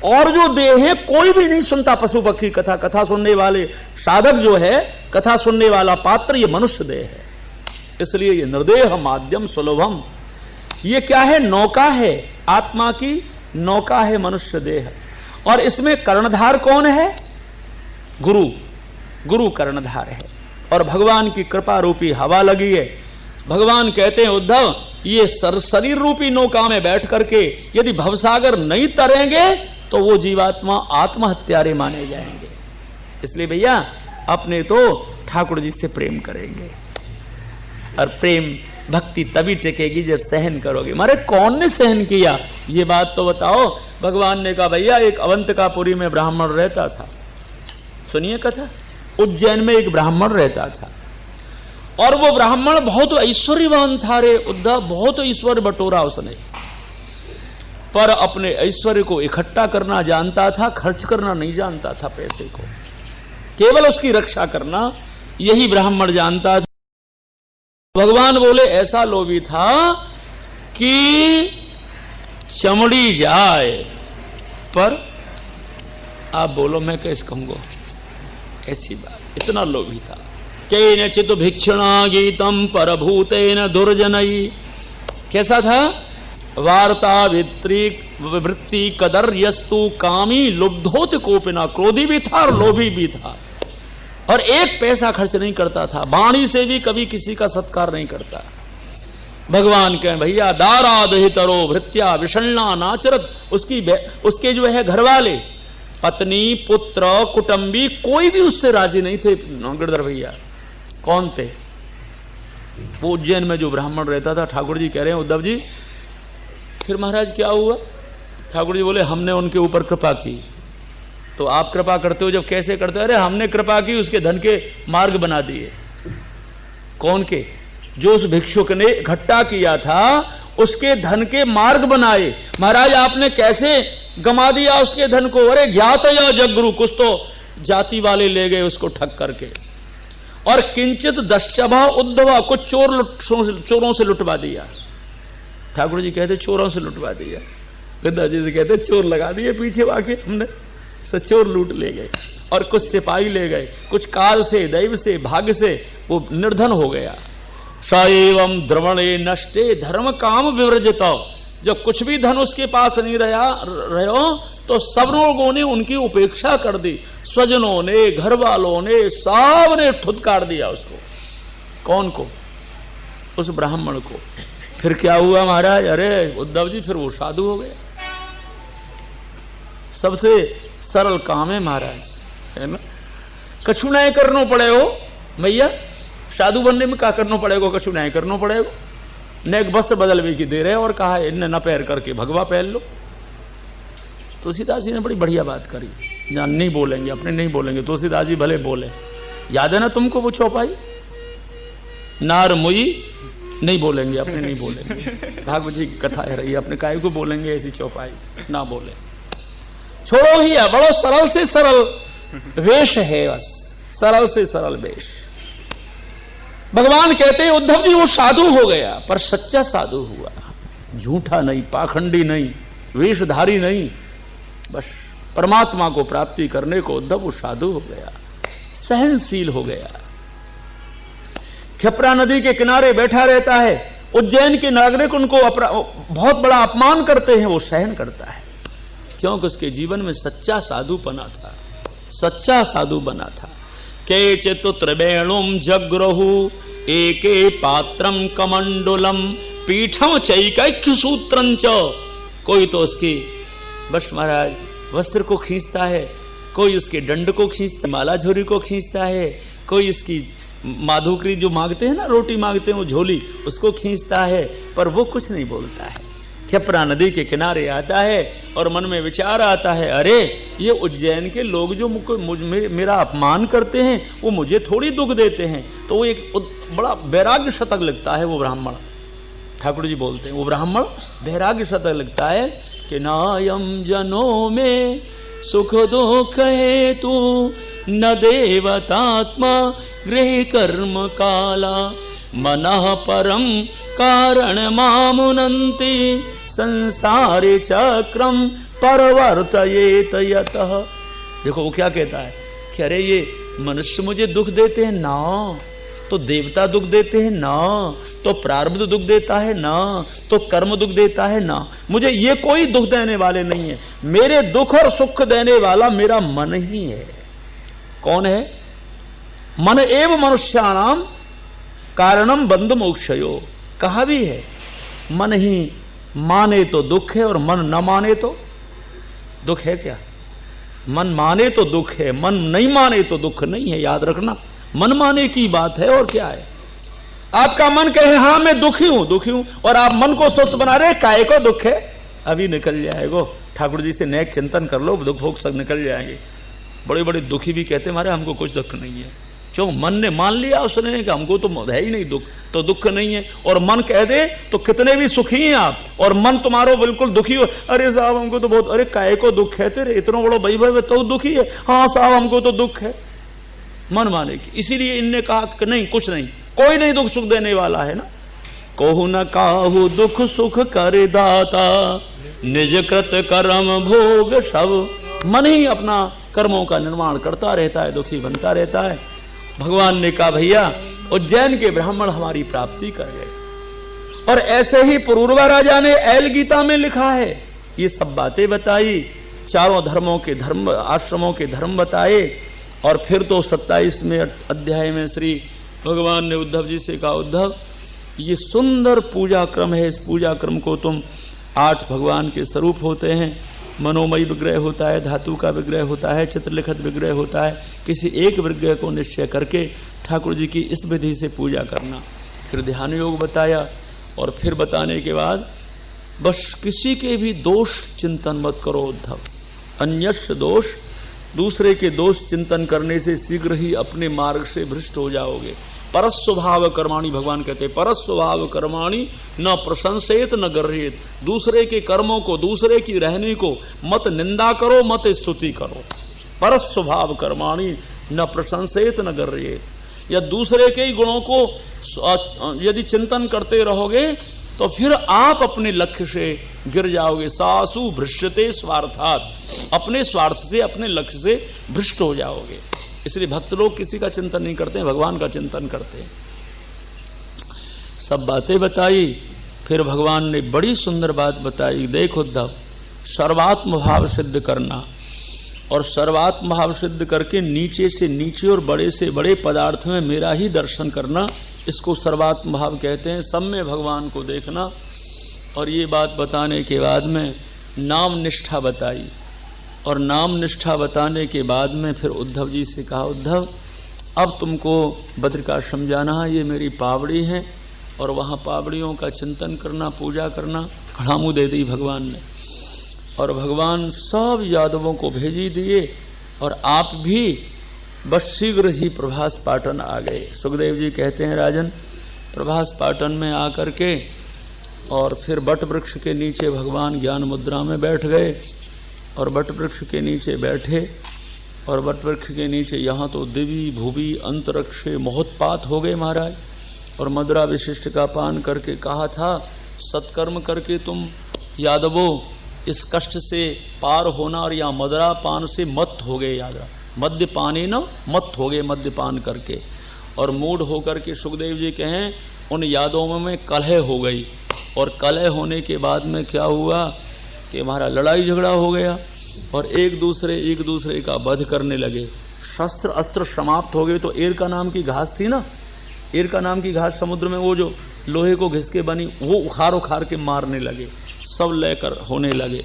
और जो देह है कोई भी नहीं सुनता पशु पक्षी कथा। कथा सुनने वाले साधक जो है, कथा सुनने वाला पात्र, ये मनुष्य देह है। इसलिए ये निर्देह माध्यम सुलभम, ये क्या है? नौका है, आत्मा की नौका है मनुष्य देह। और इसमें कर्णधार कौन है? गुरु। गुरु कर्णधार है और भगवान की कृपा रूपी हवा लगी है। भगवान कहते हैं उद्धव, ये शरीर रूपी नौका में बैठ करके यदि भवसागर नहीं तरेंगे तो वो जीवात्मा आत्महत्यारे माने जाएंगे। इसलिए भैया अपने तो ठाकुर जी से प्रेम करेंगे और प्रेम भक्ति तभी टिकेगी जब सहन करोगे। मारे कौन ने सहन किया ये बात तो बताओ। भगवान ने कहा भैया एक अवंतकापुरी में ब्राह्मण रहता था, सुनिए कथा। उज्जैन में एक ब्राह्मण रहता था और वो ब्राह्मण बहुत ऐश्वर्यवान था रे उद्धव, बहुत ऐश्वर्य बटोरा उसने, पर अपने ऐश्वर्य को इकट्ठा करना जानता था, खर्च करना नहीं जानता था। पैसे को केवल उसकी रक्षा करना यही ब्राह्मण जानता था। भगवान बोले ऐसा लोभी था कि चमड़ी जाए पर आप बोलो मैं कैसे कहूंगा, ऐसी बात, इतना लोभी था। केन चित भिक्षणा गीतम परभूतेन दुर्जनई, कैसा था? वार्ता वृत्ति कदर यस्तु कामी लुब्धोत कोपिना, क्रोधी भी था और लोभी भी था और एक पैसा खर्च नहीं करता था, वाणी से भी कभी किसी का सत्कार नहीं करता। भगवान कहें भैया दारादहितरो भृत्या विषण्णा नाचरत, उसके जो है घर वाले, पत्नी, पुत्र, कुटुंबी, कोई भी उससे राजी नहीं थे। गिरधर भैया कौन थे? वो उज्जैन में जो ब्राह्मण रहता था। ठाकुर जी कह रहे हैं उद्धव जी फिर महाराज क्या हुआ? ठाकुर जी बोले हमने उनके ऊपर कृपा की। तो आप कृपा करते हो जब, कैसे करते हो? अरे हमने कृपा की, उसके धन के मार्ग बना दिए। कौन के? जो उस भिक्षुक ने इकट्ठा किया था उसके धन के मार्ग बनाए। महाराज आपने कैसे गमा दिया उसके धन को? अरे ज्ञात या जगगुरु, कुछ तो जाति वाले ले गए उसको ठग करके, और किंचित दशभा उद्धवा, कुछ चोरों से लुटवा दिया। ठाकुर जी कहते चोरों से लुटवा दिया, गद्दा जी से कहते चोर लगा दिए पीछे वाके हमने, चोर लूट ले गए। और कुछ सिपाही ले गए, कुछ काल से, दैव से, भाग्य से वो निर्धन हो गया। सएवं द्रवणे नष्टे धर्म काम विवर्जितो, जब कुछ भी धन उसके पास नहीं रहो तो सब लोगों ने उनकी उपेक्षा कर दी, स्वजनों ने, घर वालों ने, सब ने ठुदकार दिया उसको। कौन को? उस ब्राह्मण को। फिर क्या हुआ महाराज? अरे उद्धव जी फिर वो साधु हो गया। सबसे सरल काम है महाराज, है ना? कछु नहीं करना पड़ेगा भैया, साधु बनने में क्या करना पड़ेगा? कछु नहीं करना पड़ेगा। ने एक वस्त्र बदल भी की दे रहे और कहा इन्हें न पैर करके भगवा पहन लो। तुलसीदास जी ने बड़ी बढ़िया बात करी, जहां नहीं बोलेंगे, अपने नहीं बोलेंगे, तुलसीदास जी भले बोले। याद है ना तुमको वो चौपाई, नार मुई नहीं बोलेंगे, अपने नहीं बोलेंगे। भागवत जी की कथा है रही, अपने काय को बोलेंगे ऐसी चौपाई, ना बोले। छोड़ो ही है, बड़ो सरल से सरल वेश है, बस सरल से सरल वेश। भगवान कहते हैं उद्धव जी वो साधु हो गया, पर सच्चा साधु हुआ, झूठा नहीं, पाखंडी नहीं, वेशधारी नहीं, बस परमात्मा को प्राप्ति करने को उद्धव वो साधु हो गया, सहनशील हो गया। क्षिप्रा नदी के किनारे बैठा रहता है, उज्जैन के नागरिक उनको बहुत बड़ा अपमान करते हैं, वो सहन करता है, क्योंकि उसके जीवन में सच्चा साधु बना था, सच्चा साधु बना था। केचित् त्रिवेणुम जग्रहु एके पात्रम कमंडलम पीठम चैकैक्य सूत्रं च, कोई तो उसकी बस महाराज वस्त्र को खींचता है, कोई उसके दंड को खींचता, माला झोरी को खींचता है, कोई इसकी माधुकरी जो मांगते हैं ना, रोटी मांगते हैं वो झोली, उसको खींचता है, पर वो कुछ नहीं बोलता है। क्षिप्रा नदी के किनारे आता है और मन में विचार आता है, अरे ये उज्जैन के लोग जो मेरा अपमान करते हैं वो मुझे थोड़ी दुख देते हैं। तो वो एक बड़ा वैराग्य शतक लगता है वो ब्राह्मण, ठाकुर जी बोलते हैं वो ब्राह्मण वैराग्य शतक लगता है कि नायम जनों में सुख दुख हेतु न देवतात्मा गृह कर्म काला मनः परम कारण मामुनन्ति संसारे चक्रम परवर्तयेत यतः। देखो वो क्या कहता है कि अरे ये मनुष्य मुझे दुख देते हैं ना, तो देवता दुख देते हैं ना, तो प्रारब्ध दुख देता है ना, तो कर्म दुख देता है ना, मुझे ये कोई दुख देने वाले नहीं है। मेरे दुख और सुख देने वाला मेरा मन ही है। कौन है? मन एव मनुष्याणाम कारणम बंध मोक्षयो। कहा भी है मन ही माने तो दुख है और मन न माने तो दुख है क्या? मन माने तो दुख है, मन नहीं माने तो दुख नहीं है। याद रखना, मन माने की बात है और क्या है। आपका मन कहे हाँ मैं दुखी हूं और आप मन को स्वस्थ बना रहे, काहे को दुख है? अभी निकल जाएगा। ठाकुर जी से नेक चिंतन कर लो, दुख भोग सब निकल जाएंगे। बड़े बड़े दुखी भी कहते मारे हमको कुछ दुख नहीं है। क्यों? मन ने मान लिया उसने कि हमको तो है ही नहीं दुख, तो दुख नहीं है। और मन कह दे तो कितने भी सुखी हैं आप, और मन तुम्हारो बिल्कुल दुखी हो, अरे साहब हमको तो बहुत, अरे काहे को दुख है तेरे, इतना बड़ा वैभव तो दुखी है, हाँ साहब हमको तो दुख है। मन माने की, इसीलिए इनने कहा कि नहीं कुछ नहीं, कोई नहीं दुख सुख देने वाला है ना। कोहु न काहू दुख सुख करे दाता, निज कृत कर्म भोग सब। मन ही अपना कर्मों का निर्माण करता रहता है, दुखी बनता रहता है। भगवान ने कहा भैया उज्जैन के ब्राह्मण हमारी प्राप्ति कर गए। और ऐसे ही पुरूरवा राजा ने ऐल गीता में लिखा है, ये सब बातें बताई, चारों धर्मों के धर्म, आश्रमों के धर्म बताए। और फिर तो 27वें अध्याय में श्री भगवान ने उद्धव जी से कहा, उद्धव ये सुंदर पूजा क्रम है, इस पूजा क्रम को तुम 8 भगवान के स्वरूप होते हैं, मनोमयी विग्रह होता है, धातु का विग्रह होता है, चित्रलिखित विग्रह होता है, किसी एक विग्रह को निश्चय करके ठाकुर जी की इस विधि से पूजा करना। फिर ध्यान योग बताया। और फिर बताने के बाद बस किसी के भी दोष चिंतन मत करो उद्धव। अन्यस्य दोष, दूसरे के दोष चिंतन करने से शीघ्र ही अपने मार्ग से भ्रष्ट हो जाओगे। परस्वभाव कर्माणि, भगवान कहते हैं परस्वभाव कर्माणि न प्रशंसेत न गर्हेत। दूसरे के कर्मों को, दूसरे की रहने को मत निंदा करो, मत स्तुति करो। परस्वभाव कर्माणि न प्रशंसेत न गर्हेत। या दूसरे के ही गुणों को यदि चिंतन करते रहोगे तो फिर आप अपने लक्ष्य से गिर जाओगे। सासु भ्रष्यते स्वार्थात्, अपने स्वार्थ से, अपने लक्ष्य से भ्रष्ट हो जाओगे। इसलिए भक्त लोग किसी का चिंतन नहीं करते हैं, भगवान का चिंतन करते हैं। सब बातें बताई। फिर भगवान ने बड़ी सुंदर बात बताई, देख उद्धव सर्वात्म भाव सिद्ध करना, और सर्वात्म भाव सिद्ध करके नीचे से नीचे और बड़े से बड़े पदार्थ में मेरा ही दर्शन करना, इसको सर्वात्म भाव कहते हैं। सब में भगवान को देखना। और ये बात बताने के बाद में नाम निष्ठा बताई। और नाम निष्ठा बताने के बाद में फिर उद्धव जी से कहा, उद्धव अब तुमको बद्रिकाश्रम जाना है, ये मेरी पावड़ी है, और वहाँ पावड़ियों का चिंतन करना, पूजा करना। घड़ामू दे दी भगवान ने। और भगवान सब यादवों को भेजी दिए। और आप भी बस शीघ्र ही प्रभास पाटन आ गए। सुखदेव जी कहते हैं, राजन प्रभास पाटन में आकर के और फिर बट वृक्ष के नीचे भगवान ज्ञान मुद्रा में बैठ गए। और बट वृक्ष के नीचे बैठे, और बट वृक्ष के नीचे यहाँ तो दिवी भूवि अंतरिक्षे मोहत्पात हो गए महाराज। और मदरा विशिष्ट का पान करके कहा था, सत्कर्म करके तुम यादवों इस कष्ट से पार होना, और यहाँ मदरा पान से मत हो गए। याद रहा, मद्यपानी न मत हो गए मद्यपान करके। और मूढ़ होकर के सुखदेव जी कहें, उन यादवों में कलह हो गई। और कलह होने के बाद में क्या हुआ कि हमारा लड़ाई झगड़ा हो गया, और एक दूसरे का वध करने लगे। शस्त्र अस्त्र समाप्त हो गए। तो एर का नाम की घास थी ना, एर का नाम की घास समुद्र में वो जो लोहे को घिस के बनी, वो उखाड़ के मारने लगे, सब लेकर होने लगे।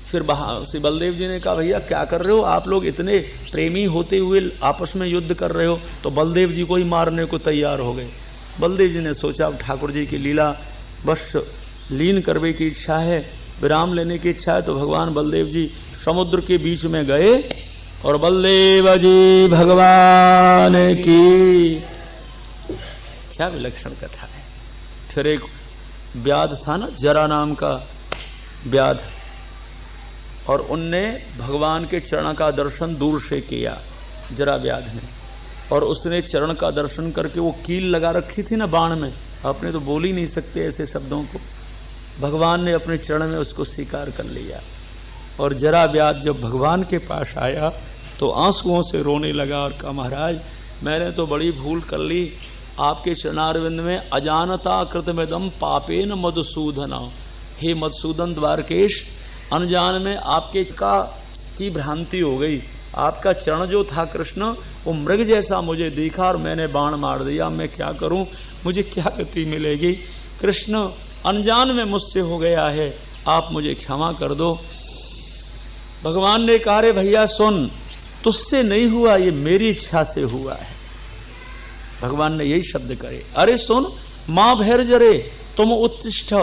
फिर श्री बलदेव जी ने कहा, भैया क्या कर रहे हो आप लोग, इतने प्रेमी होते हुए आपस में युद्ध कर रहे हो। तो बलदेव जी को ही मारने को तैयार हो गए। बलदेव जी ने सोचा अब ठाकुर जी की लीला बस लीन करने की इच्छा है, विराम लेने की इच्छा है। तो भगवान बलदेव जी समुद्र के बीच में गए, और बलदेव जी भगवान की, क्या विलक्षण कथा है। फिर एक व्याध था ना, जरा नाम का व्याध, और उनने भगवान के चरण का दर्शन दूर से किया, जरा व्याध ने। और उसने चरण का दर्शन करके, वो कील लगा रखी थी ना बाण में, आपने तो बोल ही नहीं सकते ऐसे शब्दों को, भगवान ने अपने चरण में उसको स्वीकार कर लिया। और जरा व्याध जब भगवान के पास आया तो आंसुओं से रोने लगा और कहा, महाराज मैंने तो बड़ी भूल कर ली, आपके चरणारविंद में अजानता कृतमिदम पापेन मधुसूदना। हे मधुसूदन द्वारकेश, अनजान में आपके का की भ्रांति हो गई, आपका चरण जो था कृष्ण, वो मृग जैसा मुझे दिखा और मैंने बाण मार दिया, मैं क्या करूं, मुझे क्या गति मिलेगी। कृष्ण अनजान में मुझसे हो गया है, आप मुझे क्षमा कर दो। भगवान ने कहा, रे भैया सुन, तुझसे नहीं हुआ, ये मेरी इच्छा से हुआ है। भगवान ने यही शब्द करे, अरे सुन, माँ भैर्जरे तुम उत्तिष्ठ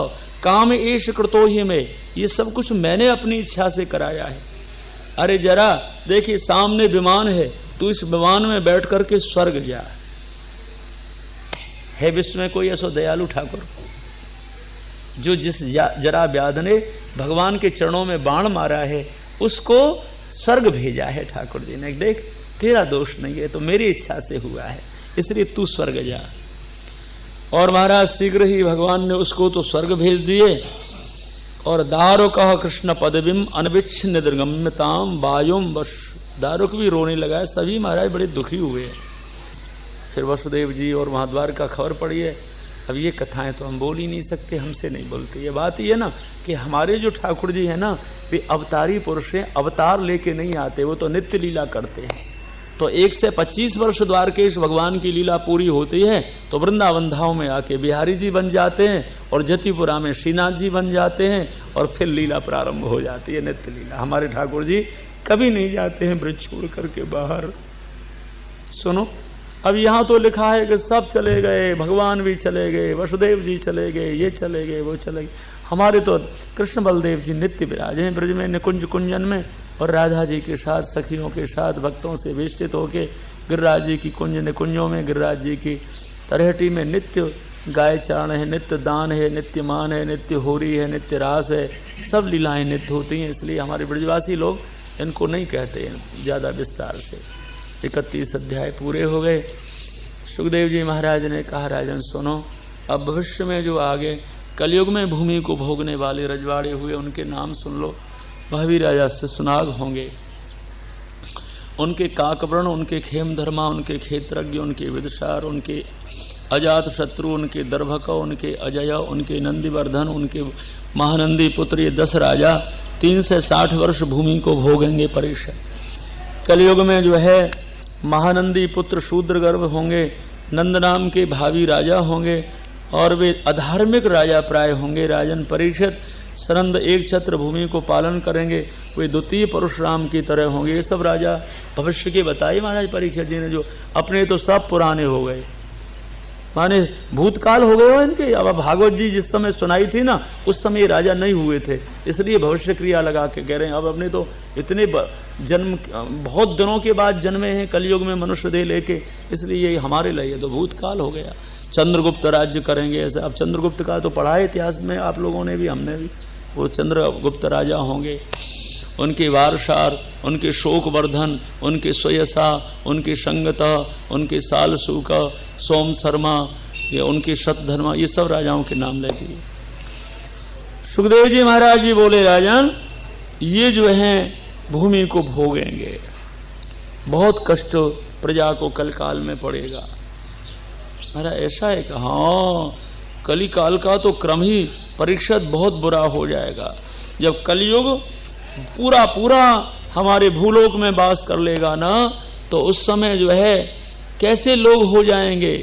काम एष कृतो ही में, ये सब कुछ मैंने अपनी इच्छा से कराया है। अरे जरा देखिए सामने विमान है, तू इस विमान में बैठ करके स्वर्ग जा। है विश्व में कोई ऐसा दयालु ठाकुर जो जिस जरा व्याध ने भगवान के चरणों में बाण मारा है उसको स्वर्ग भेजा है ठाकुर जी ने। देख तेरा दोष नहीं है, तो मेरी इच्छा से हुआ है, इसलिए तू स्वर्ग जा। और महाराज शीघ्र ही भगवान ने उसको तो स्वर्ग भेज दिए। और दारुक कृष्ण पदविम अनविच्छिन्न निर्गम्यताम वायुम वश, दारुक भी रोने लगा है। सभी महाराज बड़े दुखी हुए। फिर वसुदेव जी और महाद्वार का खबर पड़ी है। अब ये कथाएं तो हम बोल ही नहीं सकते, हमसे नहीं बोलते। ये बात ये ना कि हमारे जो ठाकुर जी है ना, वे अवतारी पुरुष हैं, अवतार लेके नहीं आते, वो तो नित्य लीला करते हैं। तो 1 से 25 वर्ष द्वारकेश भगवान की लीला पूरी होती है तो वृंदावन धाम में आके बिहारी जी बन जाते हैं और जतिपुरा में श्रीनाथ जी बन जाते हैं और फिर लीला प्रारंभ हो जाती है, नित्य लीला। हमारे ठाकुर जी कभी नहीं जाते हैं ब्रज छोड़ करके बाहर। सुनो, अब यहाँ तो लिखा है कि सब चले गए, भगवान भी चले गए, वसुदेव जी चले गए, ये चले गए, वो चले गए। हमारे तो कृष्ण बलदेव जी नित्य विराजे हैं ब्रज में, निकुंज कुंजन में, और राधा जी के साथ, सखियों के साथ, भक्तों से वेष्टित होके गिरिराज जी की कुंज निकुंजों में, गिरिराज जी की तरहेटी में नित्य गाय चारण है, नित्य दान है, नित्य मान है, नित्य होरी है, नित्य रास है, सब लीलाएं नित्य होती हैं। इसलिए हमारे ब्रजवासी लोग इनको नहीं कहते हैं ज़्यादा विस्तार से। 31 अध्याय पूरे हो गए। सुखदेव जी महाराज ने कहा, राजन सुनो, अब भविष्य में जो आगे कलयुग में भूमि को भोगने वाले रजवाड़े हुए उनके नाम सुन लो। महावीर राजा से सुनाग होंगे, उनके काकवर्ण, उनके खेमधर्मा, उनके क्षेत्रज्ञ, उनके विदशार, उनके अजात शत्रु, उनके दर्भक, उनके अजय, उनके नंदीवर्धन, उनके महानंदी पुत्र, ये 10 राजा 3 से 60 वर्ष भूमि को भोगेंगे परिषद। कलयुग में जो है महानंदी पुत्र शूद्र गर्भ होंगे, नंद नाम के भावी राजा होंगे और वे अधार्मिक राजा प्राय होंगे। राजन परीक्षित सरंद एक छत्र भूमि को पालन करेंगे, वे द्वितीय परशुराम की तरह होंगे। ये सब राजा भविष्य के बताए महाराज परीक्षित जी ने, जो अपने तो सब पुराने हो गए, माने भूतकाल हो गए हो इनके। अब भागवत जी जिस समय सुनाई थी ना, उस समय राजा नहीं हुए थे, इसलिए भविष्य क्रिया लगा के कह रहे हैं। अब अपने तो इतने जन्म बहुत दिनों के बाद जन्मे हैं कलयुग में मनुष्य देह लेके, इसलिए ये हमारे लिए तो भूतकाल हो गया। चंद्रगुप्त राज्य करेंगे ऐसे। अब चंद्रगुप्त का तो पढ़ा है इतिहास में आप लोगों ने भी, हमने भी। वो चंद्रगुप्त राजा होंगे, उनके वारसार, उनके शोकवर्धन, उनके स्वयसा, उनके संगता, उनके सालसूका, सोम शर्मा, ये उनके शतधर्मा, ये सब राजाओं के नाम ले दिए। सुखदेव जी महाराज जी बोले, राजन ये जो हैं भूमि को भोगेंगे, बहुत कष्ट प्रजा को कल काल में पड़ेगा। अरे ऐसा है कि हाँ, कली काल का तो क्रम ही परीक्षित बहुत बुरा हो जाएगा। जब कलयुग पूरा पूरा हमारे भूलोक में वास कर लेगा ना, तो उस समय जो है कैसे लोग हो जाएंगे।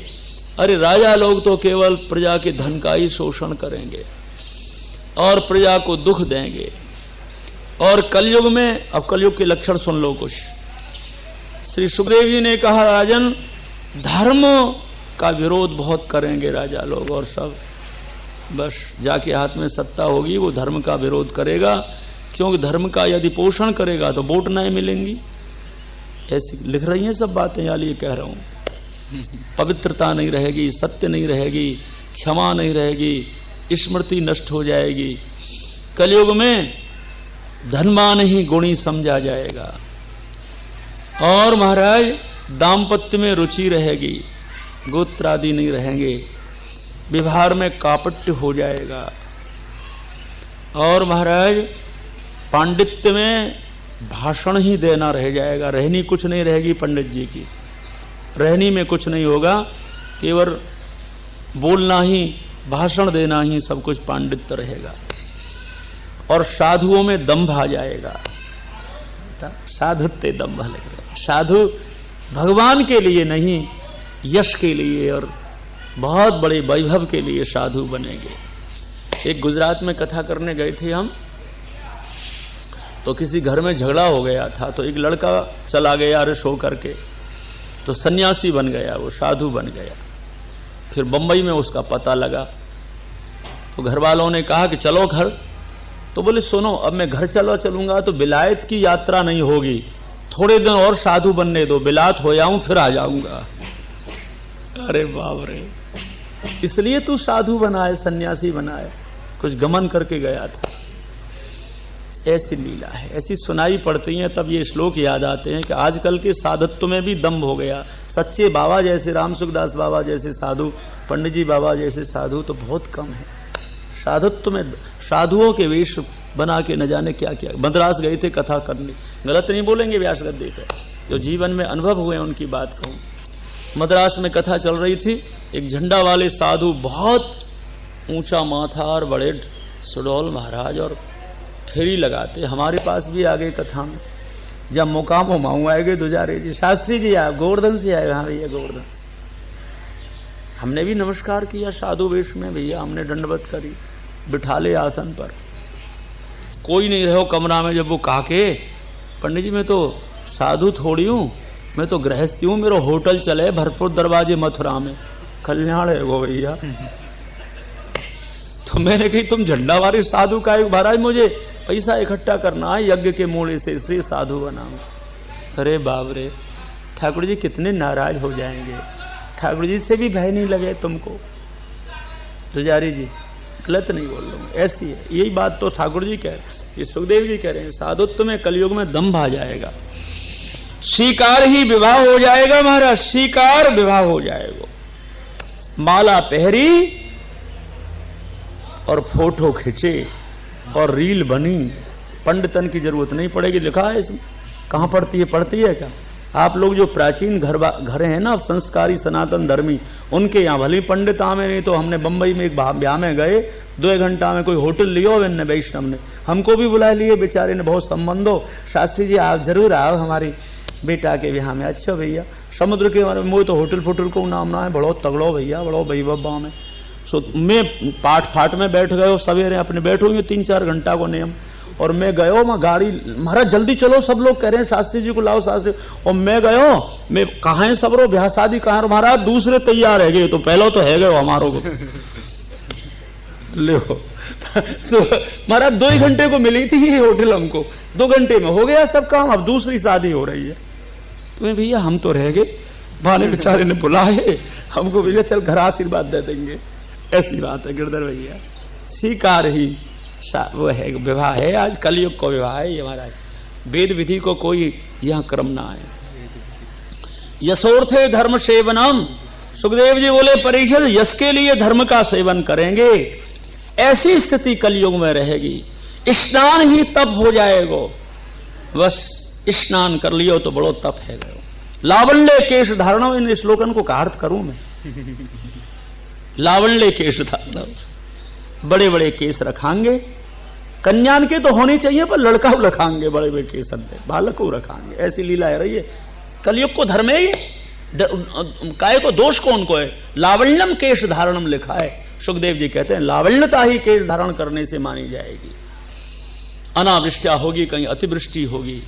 अरे राजा लोग तो केवल प्रजा के धन का ही शोषण करेंगे और प्रजा को दुख देंगे। और कलयुग में, अब कलयुग के लक्षण सुन लो कुछ। श्री सुखदेव जी ने कहा, राजन धर्म का विरोध बहुत करेंगे राजा लोग, और सब बस जाके हाथ में सत्ता होगी वो धर्म का विरोध करेगा, क्योंकि धर्म का यदि पोषण करेगा तो वोट नहीं मिलेंगी। ऐसी लिख रही हैं सब बातें, यार ये कह रहा हूं। पवित्रता नहीं रहेगी, सत्य नहीं रहेगी, क्षमा नहीं रहेगी, स्मृति नष्ट हो जाएगी। कलयुग में धनवान ही गुणी समझा जाएगा। और महाराज दाम्पत्य में रुचि रहेगी, गोत्र आदि नहीं रहेंगे, व्यवहार में कापट्य हो जाएगा। और महाराज पांडित्य में भाषण ही देना रह जाएगा, रहनी कुछ नहीं रहेगी। पंडित जी की रहनी में कुछ नहीं होगा, केवल बोलना ही, भाषण देना ही सब कुछ पांडित्य रहेगा। और साधुओं में दंभ आ जाएगा, साधुत्ते दम्भ लगे। साधु भगवान के लिए नहीं, यश के लिए और बहुत बड़े वैभव के लिए साधु बनेंगे। एक गुजरात में कथा करने गए थे हम, तो किसी घर में झगड़ा हो गया था, तो एक लड़का चला गया रिश होकर के, तो सन्यासी बन गया, वो साधु बन गया। फिर बंबई में उसका पता लगा, तो घर वालों ने कहा कि चलो घर। तो बोले सुनो, अब मैं घर चलूंगा तो बिलायत की यात्रा नहीं होगी, थोड़े दिन और साधु बनने दो, बिलात हो जाऊं फिर आ जाऊंगा। अरे बाप रे, इसलिए तू साधु बना है, सन्यासी बना है, कुछ गमन करके गया था। ऐसी लीला है, ऐसी सुनाई पड़ती है, तब ये श्लोक याद आते हैं कि आजकल के साधुत्व में भी दम्भ हो गया। सच्चे बाबा जैसे राम सुखदास बाबा जैसे साधु, पंडित जी बाबा जैसे साधु तो बहुत कम है। साधुत्व में साधुओं के वेश बना के न जाने क्या क्या। मद्रास गए थे कथा करने, गलत नहीं बोलेंगे व्यास गद्दी पे, जो जीवन में अनुभव हुए उनकी बात कहूँ। मद्रास में कथा चल रही थी, एक झंडा वाले साधु, बहुत ऊंचा माथा और बड़े सुडौल महाराज, और फेरी लगाते। हमारे पास भी आ गए कथा में, जब मुकाम हो माऊ आएंगे दुजारे जी, शास्त्री जी आप गोवर्धन से आए। हाँ भैया गोवर्धन से। हमने भी नमस्कार किया साधु वेश में, भैया हमने दंडवत करी, बिठा ले आसन पर, कोई नहीं रहो कमरा में। जब वो कहा के पंडित जी मैं तो साधु थोड़ी हूँ, मैं तो गृहस्थी हूँ, मेरा होटल चले भरतपुर दरवाजे मथुरा में, कल्याण है वो भैया। तो मैंने कही तुम झंडा वाले साधु का, महाराज मुझे पैसा इकट्ठा करना है यज्ञ के मूल्य से, इसलिए साधु बनाऊं। अरे बाप रे, ठाकुर जी कितने नाराज हो जाएंगे, ठाकुर जी से भी भय नहीं लगे तुमको। पुजारी जी गलत नहीं बोल रहा हूं, ऐसी है यही बात तो ठाकुर जी कह रहे, ये सुखदेव जी कह रहे हैं, साधुत्व में कलयुग में दम्भ आ जाएगा, स्वीकार ही विवाह हो जाएगा महाराज, स्वीकार विवाह हो जाएगा। माला पहरी और फोटो खींचे और रील बनी, पंडितन की जरूरत नहीं पड़ेगी। लिखा है इसमें, कहाँ पड़ती है क्या? आप लोग जो प्राचीन घर हैं ना, संस्कारी सनातन धर्मी, उनके यहाँ भले पंडित आमे, नहीं तो हमने बंबई में एक ब्याह में गए, 2 घंटा में कोई होटल लियो मैंने, वैष्णव ने हमको भी बुला लिए, बेचारे ने बहुत संबंधो, शास्त्री जी आप जरूर आओ हमारी बेटा के ब्याह में। अच्छा भैया, समुद्र के वो तो होटल फोटल को नाम ना है, बड़ो तगड़ो भैया, बड़ो वैभव में। सो मैं पाठ फाट में बैठ गयो, सवेरे अपने बैठोगे 3-4 घंटा को नियम, और मैं गयो, मैं गाड़ी, महाराज जल्दी चलो, सब लोग कह रहे हैं शास्त्री जी को लाओ शास्त्री, और मैं गयो, मैं कहाँ है सबरो, ब्याह शादी कहाँ, महाराज दूसरे तैयार है गए, तो पहले तो है गए हमारो को ले तो महाराज 2 घंटे को मिली थी ये होटल, हमको 2 घंटे में हो गया सब काम, अब दूसरी शादी हो रही है। तो भैया हम तो रह गए, भाने बेचारे ने बुलाए हमको, भैया चल घर आशीर्वाद दे देंगे। ऐसी बात है गिरधर भैया, स्वीकार ही वो है, विवाह है, आज कलयुग को विवाह है ये महाराज, वेद विधि को कोई यहाँ क्रम ना है। यशोर्थे धर्म सेवनम, सुखदेव जी बोले परीक्षित यश के लिए धर्म का सेवन करेंगे, ऐसी स्थिति कलयुग में रहेगी, स्नान ही तप हो जाएगा, बस स्नान कर लियो तो बड़ो तप है गयो। लावण्य केश धारणम, इन श्लोकन को का अर्थ करूं मैं, लावण्य केश धारणम, बड़े बड़े केस रखांगे, कन्यान के तो होने चाहिए पर लड़का रखांगे, बड़े बड़े केस बालक को रखांगे, ऐसी लीला है रही है कलयुग को। धर्म है काय को दोष कौन को है, लावण्यम केश धारणम लिखा है, सुखदेव जी कहते हैं लावण्यता ही केश धारण करने से मानी जाएगी। अनावृष्टिया होगी, कहीं अतिवृष्टि होगी,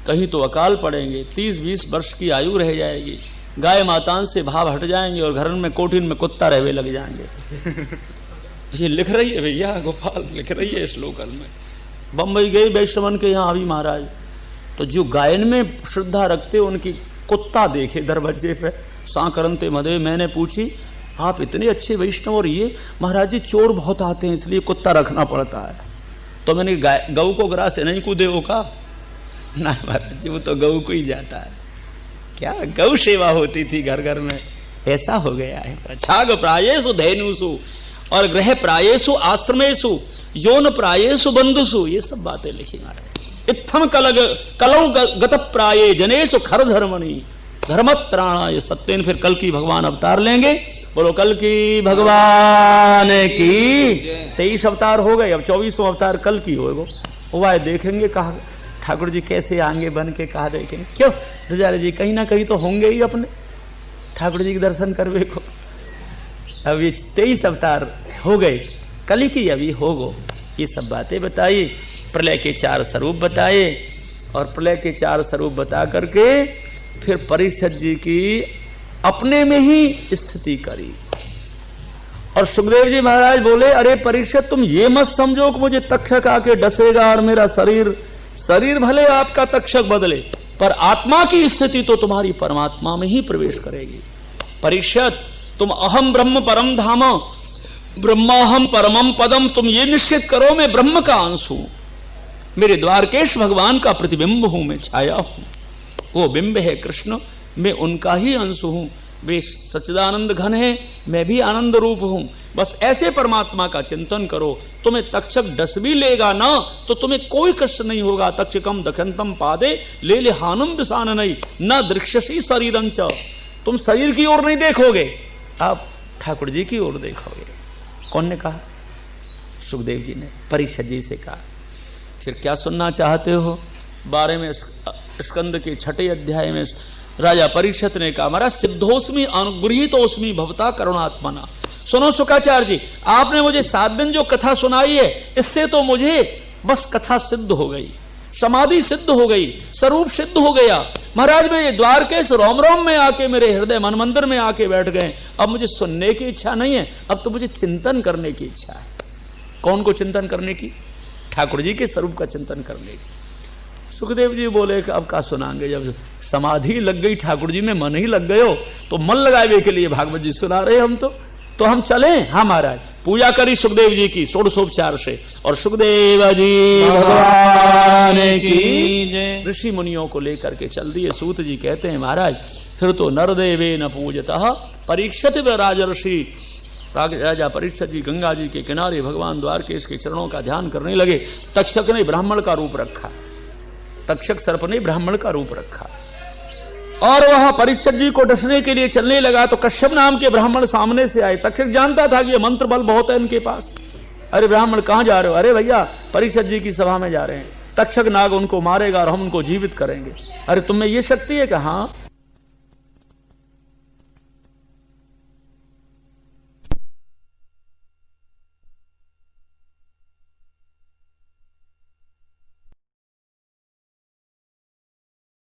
कहीं तो अकाल पड़ेंगे, 30-20 वर्ष की आयु रह जाएगी, गाय मातान से भाव हट जाएंगे और घर में कोठिन में कुत्ता रहने लग जाएंगे। ये लिख रही है भैया गोपाल, लिख रही है श्लोकन में। बम्बई गए वैष्णवन के यहाँ अभी महाराज, तो जो गायन में श्रद्धा रखते उनकी कुत्ता देखे दरवाजे पे, सांकरनते मधे, मैंने पूछी आप इतने अच्छे वैष्णव और ये महाराज जी चोर बहुत आते हैं इसलिए कुत्ता रखना पड़ता है। तो मैंने गऊ को ग्राह से नहीं कूदे हो का ना महाराज जी, वो तो गऊ को ही जाता है, क्या गौ सेवा होती थी घर घर में, ऐसा हो गया है। छाग प्रायेषु धेनुषु और ग्रह प्रायेषु आश्रमेषु यौन प्रायेषु बंधुषु, ये सब बातें लिखी महाराज। इत्थम कलौ गत प्राये जनेषु खर धर्मणि धर्मत्राणाय सत्येन, फिर कल की भगवान अवतार लेंगे, बोलो कल की भगवान की। 23 अवतार हो गए, अब 24वां अवतार कल की होगा, वो देखेंगे कहा ठाकुर जी कैसे आगे बन के कहा देखेंगे, क्यों ध्रुजारी जी कहीं ना कहीं तो होंगे ही अपने ठाकुर जी के दर्शन करवे को। अब ये 23 अवतार हो गए, कली की अभी होगो, ये सब बातें बताई, प्रलय के 4 स्वरूप बताए, और प्रलय के 4 स्वरूप बता करके फिर परीक्षित जी की अपने में ही स्थिति करी। और सुखदेव जी महाराज बोले, अरे परीक्षित तुम ये मत समझो कि मुझे तक्षक आके डसेगा और मेरा शरीर भले आपका तक्षक बदले, पर आत्मा की स्थिति तो तुम्हारी परमात्मा में ही प्रवेश करेगी। परीक्षित तुम अहम ब्रह्म परम धाम, ब्रह्माहम परमम पदम, तुम ये निश्चित करो मैं ब्रह्म का अंश हूं, मेरे द्वारकेश भगवान का प्रतिबिंब हूं, मैं छाया हूं, वो बिंब है कृष्ण, मैं उनका ही अंश हूं, वे सच्चिदानंद घन है, मैं भी आनंद रूप हूं। बस ऐसे परमात्मा का चिंतन करो, तुम्हें तक्षक डस भी लेगा ना तो तुम्हें कोई कष्ट नहीं होगा। तक्षकम दखंतम पादे ले ले हानुम विसान नहीं न दृक्षसी शरीरंच, तुम शरीर की ओर नहीं देखोगे, आप ठाकुर जी की ओर देखोगे। कौन ने कहा? सुखदेव जी ने परीक्षित जी से कहा। फिर क्या सुनना चाहते हो? 12वें स्कंद के 6ठे अध्याय में राजा परीक्षित ने कहा, महाराज सिद्धोस्मी अनुगृहीतोस्मी भवता करुणात्मना। सुनो सुखाचार्य जी, आपने मुझे 7 दिन जो कथा सुनाई है, इससे तो मुझे बस कथा सिद्ध हो गई, समाधि सिद्ध हो गई, स्वरूप सिद्ध हो गया। महाराज मेरे द्वारकेश रोम रोम में आके मेरे हृदय मन मंदिर में आके बैठ गए। अब मुझे सुनने की इच्छा नहीं है, अब तो मुझे चिंतन करने की इच्छा है। कौन को चिंतन करने की? ठाकुर जी के स्वरूप का चिंतन करने की। सुखदेव जी बोले कि अब का सुनाएंगे, जब समाधि लग गई ठाकुर जी में, मन ही लग गयो, तो मन लगावे के लिए भागवत जी सुना रहे हम तो हम चले। हाँ महाराज, पूजा करी सुखदेव जी की षोडशोपचार से, और सुखदेव जी भगवान की जय ऋषि मुनियों को लेकर के चल दिए। सूत जी कहते हैं, महाराज फिर तो नरदेवे न पूजतः परीक्षित राजर्षि। राजा परीक्षित जी गंगा जी के किनारे भगवान द्वारकेश के चरणों का ध्यान करने लगे। तक्षक ने ब्राह्मण का रूप रखा, तक्षक सर्प ने ब्राह्मण का रूप रखा, और वह परीक्षित जी को डसने के लिए चलने लगा तो कश्यप नाम के ब्राह्मण सामने से आए। तक्षक जानता था कि ये मंत्र बल बहुत है इनके पास। अरे ब्राह्मण कहां जा रहे हो? अरे भैया परीक्षित जी की सभा में जा रहे हैं, तक्षक नाग उनको मारेगा और हम उनको जीवित करेंगे। अरे तुम्हें ये शक्ति है कि? हाँ।